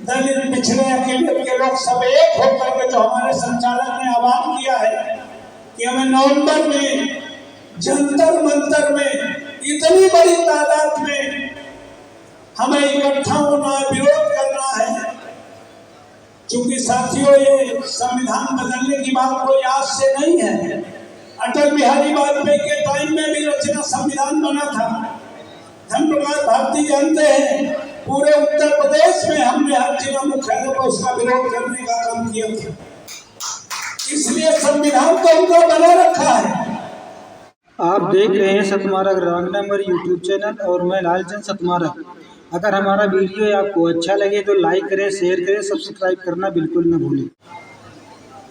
दलित, पिछड़े, अकेले के लोग सब एक होकर के जो हमारे संचालक ने आह्वान किया है कि हमें नवंबर में जंतर मंतर में इतनी बड़ी तादाद में हमें इकट्ठा होना, विरोध करना है। क्योंकि साथियों, ये संविधान बदलने की बात कोई आज से नहीं है। अटल बिहारी वाजपेयी के टाइम में भी रचना संविधान बना था। धर्मप्रकाश भारती जानते हैं, पूरे उत्तर प्रदेश में हमने हर जिला मुख्यालय पर उसका विरोध करने का काम किया था। इसलिए संविधान तो उनका बना रखा है। आप देख रहे हैं सतमारक रांगनंबर यूट्यूब चैनल और मैं लालचंद सतमारक। अगर हमारा वीडियो आपको अच्छा लगे तो लाइक करें, शेयर करें, सब्सक्राइब करना बिल्कुल न भूलें।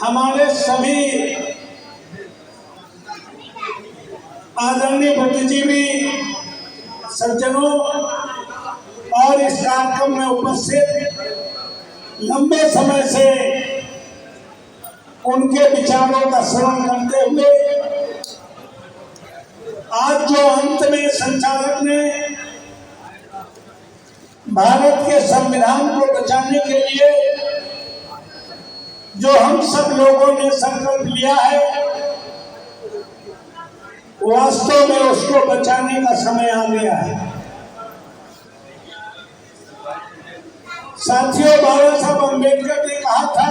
हमारे सभी आदरणीय बुद्धिजीवी सज्जनों और इस कार्यक्रम में उपस्थित लंबे समय से उनके विचारों का श्रवण करते हुए आज जो अंत में संचालक ने भारत के संविधान को बचाने के लिए जो हम सब लोगों ने संकल्प लिया है, वास्तव में उसको बचाने का समय आ गया है। साथियों, बाबा साहब अम्बेडकर ने कहा था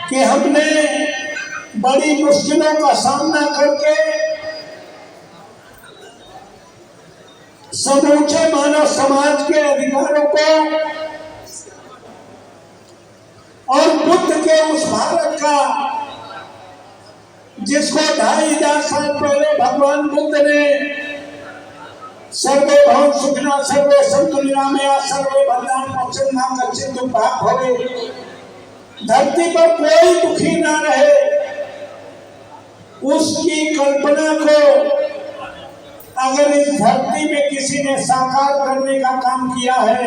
कि हमने बड़ी मुश्किलों का सामना करके समूचे मानव समाज के अधिकारों को और बुद्ध के उस भारत का जिसको 2500 साल पहले भगवान बुद्ध ने सर्वे भवन सुखिनः सर्वे सन्तु निरामया सर्वे भद्राणि पश्यन्तु मा कश्चित् दुःखभाग् भवेत्, धरती पर कोई दुखी ना रहे, उसकी कल्पना को अगर इस धरती में किसी ने साकार करने का काम किया है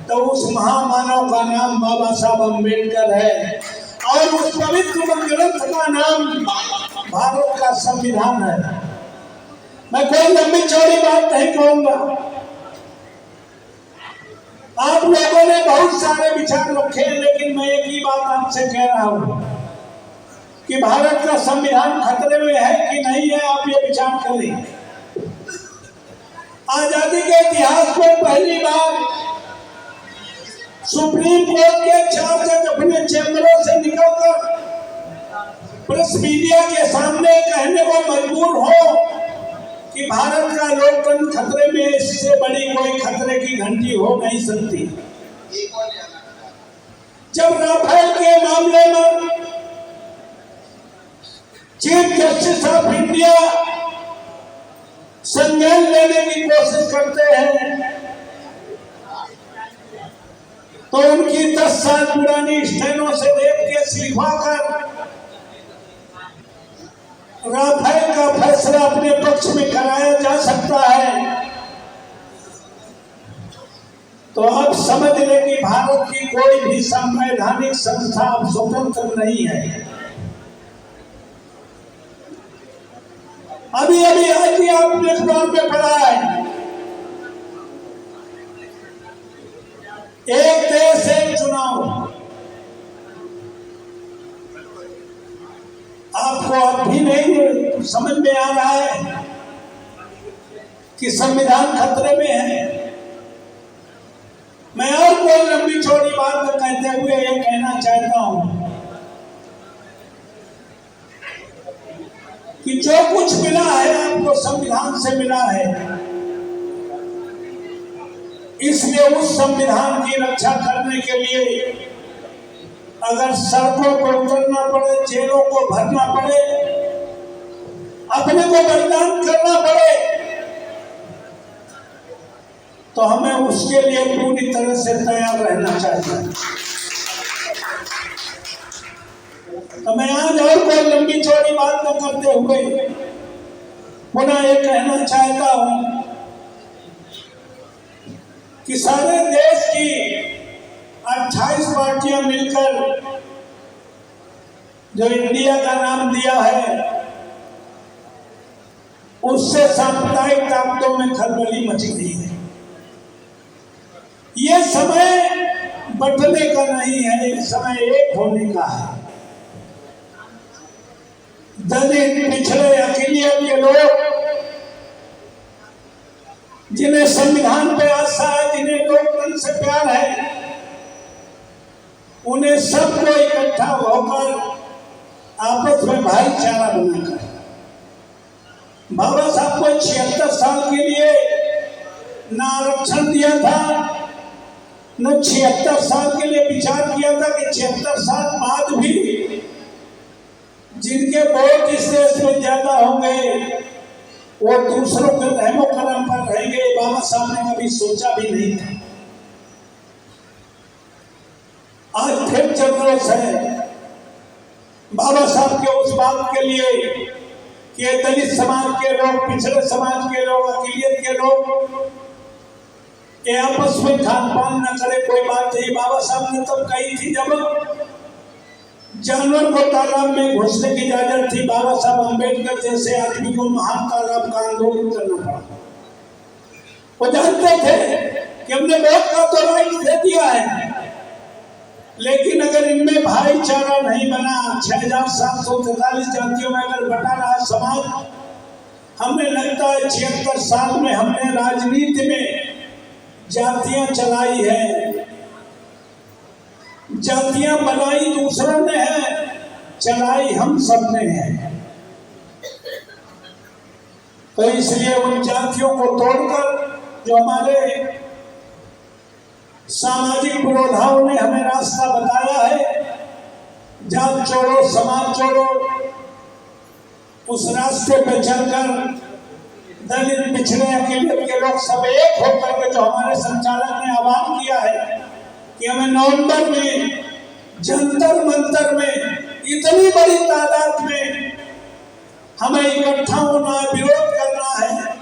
तो उस महामानव का नाम बाबा साहब अम्बेडकर है और उस पवित्र ग्रंथ का नाम भारत का संविधान है। मैं कोई लंबी चौड़ी बात नहीं कहूंगा। आप लोगों ने बहुत सारे विचार रखे हैं, लेकिन मैं एक ही बात आपसे कह रहा हूं कि भारत का संविधान खतरे में है कि नहीं है, आप ये विचार करें। आजादी के इतिहास में पहली बार सुप्रीम कोर्ट के 4 जज अपने चैम्बरों से निकलकर प्रेस मीडिया के सामने कहने को मजबूर हो कि भारत का लोकतंत्र खतरे में, इससे बड़ी कोई खतरे की घंटी हो नहीं सकती। जब राफेल के मामले में चीफ जस्टिस ऑफ इंडिया संज्ञान लेने की कोशिश करते हैं तो उनकी 10 साल पुरानी स्टेनों से रेप केस लिखवाकर राफेल का फैसला अपने पक्ष में कराया जा सकता है। तो आप समझ लें कि भारत की कोई भी संवैधानिक संस्था स्वतंत्र नहीं है। अभी अभी आज ही आपने अखबार में पढ़ा है, एक देश एक चुनाव। आपको अब भी नहीं समझ में आ रहा है कि संविधान खतरे में है। मैं और कोई लंबी चौड़ी बात कहते हुए ये कहना चाहता हूं कि जो कुछ मिला है आपको संविधान से मिला है, इसलिए उस संविधान की रक्षा करने के लिए अगर सड़कों पर उतरना पड़े, जेलों को भरना पड़े, अपने को बलिदान करना पड़े, तो हमें उसके लिए पूरी तरह से तैयार रहना चाहिए। तो मैं आज और कोई लंबी चौड़ी बात न करते हुए पुनः ये कहना चाहता हूं कि सारे देश की 28 पार्टियां मिलकर जो इंडिया का नाम दिया है, उससे सांप्रदायिक ताकतों में खलबली मच गई है। ये समय बंटने का नहीं है, ये समय एक होने का है। दलित, पिछड़े, अकेलियत के लोग जिन्हें संविधान पे आस्था है, जिन्हें लोकतंत्र से प्यार है, उन्हें सबको इकट्ठा होकर आपस में भाईचारा बनाकर बाबा साहब को 76 साल के लिए न आरक्षण दिया था, न 76 साल के लिए विचार किया था कि 76 साल बाद भी जिनके वोट इस देश में ज्यादा होंगे वो दूसरों के रहमो करम पर रहेंगे। बाबा साहब ने कभी सोचा भी नहीं था। आज फिर जरूरत है बाबा साहब के उस बात के लिए कि दलित समाज के लोग, पिछड़े समाज के लोग, अकेलियत के लोग ये आपस में खान पान न करे, कोई बात नहीं। बाबा साहब ने तब कही थी जब जानवर को तालाब में घुसने की इजाजत थी। बाबा साहब अम्बेडकर जैसे आदमी को महान तालाब का आंदोलन करना पड़ा। वो जानते थे कि हमने वोट का तो राइट दे दिया है, लेकिन अगर इनमें भाईचारा नहीं बना, 6743 जातियों में अगर बटा रहा समाज, हमें लगता है 76 साल में हमने राजनीति में जातियां चलाई है। जातियां बनाई दूसरों ने है, चलाई हम सब ने है। तो इसलिए उन जातियों को तोड़कर जो हमारे सामाजिक पुरोधाओं ने हमें रास्ता बताया है, जात छोड़ो समाज छोड़ो, उस रास्ते पे चलकर दलित, पिछड़े, अकेलियत के लोग सब एक होकर के जो हमारे संचालक ने आह्वान किया है कि हमें नवंबर में जंतर मंतर में इतनी बड़ी तादाद में हमें इकट्ठा होना, विरोध करना है।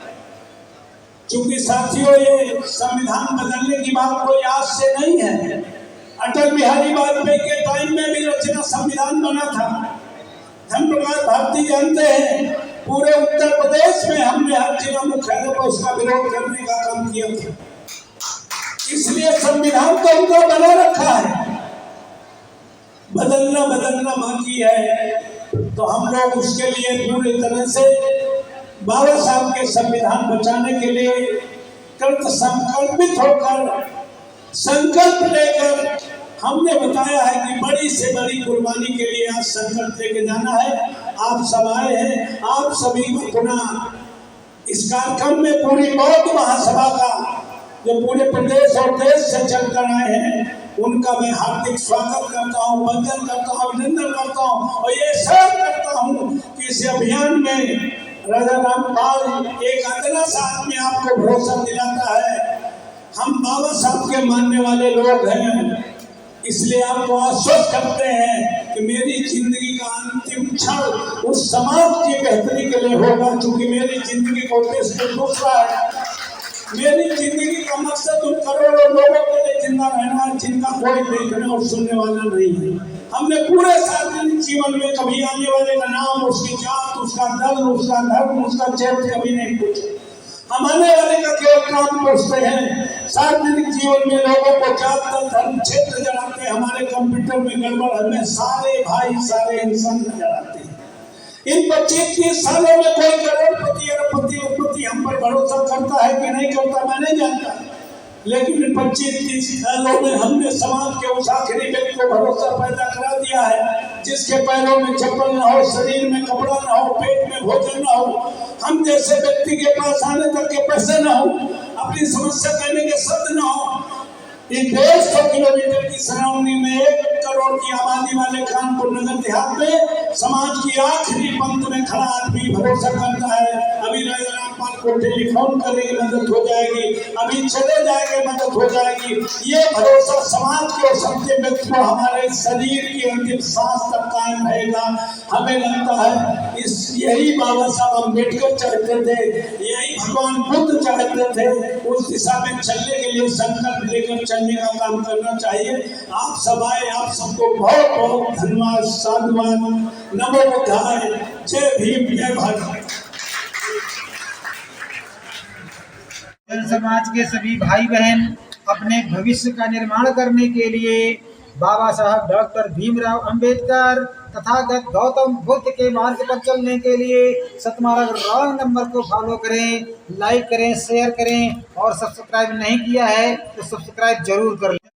क्योंकि साथियों, ये संविधान बदलने की बात कोई आज से नहीं है। अटल बिहारी वाजपेयी के टाइम में भी रचना संविधान बना था। धर्मप्रकाश भारती जानते हैं, पूरे उत्तर प्रदेश में हमने हर जिला मुख्यालय पर उसका विरोध करने का काम किया था। इसलिए संविधान तो उनको बना रखा है, बदलना बाकी है। तो हम लोग उसके लिए पूरी तरह से बाबा साहब के संविधान बचाने के लिए कृत संकल्पित होकर, संकल्प लेकर हमने बताया है कि बड़ी से बड़ी कुर्बानी के लिए आज संकल्प लेके जाना है। आप सब आए हैं, आप सभी को पुनः इस कार्यक्रम में पूरी बौद्ध महासभा का जो पूरे प्रदेश और देश से चलकर आए हैं, उनका मैं हार्दिक स्वागत करता हूँ, वंदन करता हूँ, अभिनंदन करता हूँ और ये सब करता हूँ कि इस अभियान में राजा रामपाल एक अदना सा आदमी आपको भरोसा दिलाता है। हम बाबा साहब के मानने वाले लोग हैं, इसलिए आपको आश्वस्त करते हैं कि मेरी जिंदगी का अंतिम क्षण उस समाज की बेहतरी के लिए होगा। क्योंकि मेरी जिंदगी का उद्देश्य दूसरा है। मेरी जिंदगी का मकसद उन करोड़ों लोगों के लिए जिंदा रहना है जिनका कोई देखने और सुनने वाला नहीं है। हमने पूरे सार्वजनिक जीवन में कभी आने वाले का नाम, उसकी जात, उसका दल, उसका धर्म, उसका क्षेत्र कभी नहीं पूछा। हम आने वाले का केवल काम पूछते हैं। सार्वजनिक जीवन में लोगों को जात, दल, धर्म, क्षेत्र जलाते, हमारे कंप्यूटर में गड़बड़, हमें सारे भाई, सारे इंसान नजर आते हैं। इन 25-30 सालों में कोई करोड़पति, अरबपति हम पर भरोसा करता है कि नहीं करता मैं नहीं जानता, लेकिन इन 25-30 सालों में हमने समाज के उस आखिरी व्यक्ति को भरोसा पैदा करा दिया है जिसके पैरों में चप्पल न हो, शरीर में कपड़ा न हो, पेट में भोजन न हो, हम जैसे व्यक्ति के पास आने तक के पैसे न हो, अपनी समस्या कहने के शब्द न हो। इन 150 किलोमीटर की सराउंडिंग में 1 करोड़ की आबादी वाले कानपुर नगर देहात में समाज की आखिरी पंक्ति में खड़ा आदमी भरोसा करता है। अभी राजा रामपाल को टेलीफोन करेंगे, मदद हो जाएगी, अभी चले जाएंगे, मदद हो जाएगी। ये भरोसा समाज के और सत्य व्यक्ति को हमारे शरीर की अंतिम सांस तक कायम रहेगा। हमें लगता है यही बाबा साहब अम्बेडकर चाहते थे, यही भगवान बुद्ध चाहते थे। उस दिशा में चलने के लिए संकल्प लेकर चलने का काम करना चाहिए। आप सब आए, आप सबको बहुत बहुत धन्यवाद, साधुवाद, नमो बुद्धाय, जय भीम, जय भारत। जन समाज के सभी भाई बहन अपने भविष्य का निर्माण करने के लिए बाबा साहब डॉक्टर भीमराव अंबेडकर तथागत गौतम बुद्ध के मार्ग पर चलने के लिए सतमार्ग रॉन्ग नंबर को फॉलो करें, लाइक करें, शेयर करें और सब्सक्राइब नहीं किया है तो सब्सक्राइब जरूर कर लें।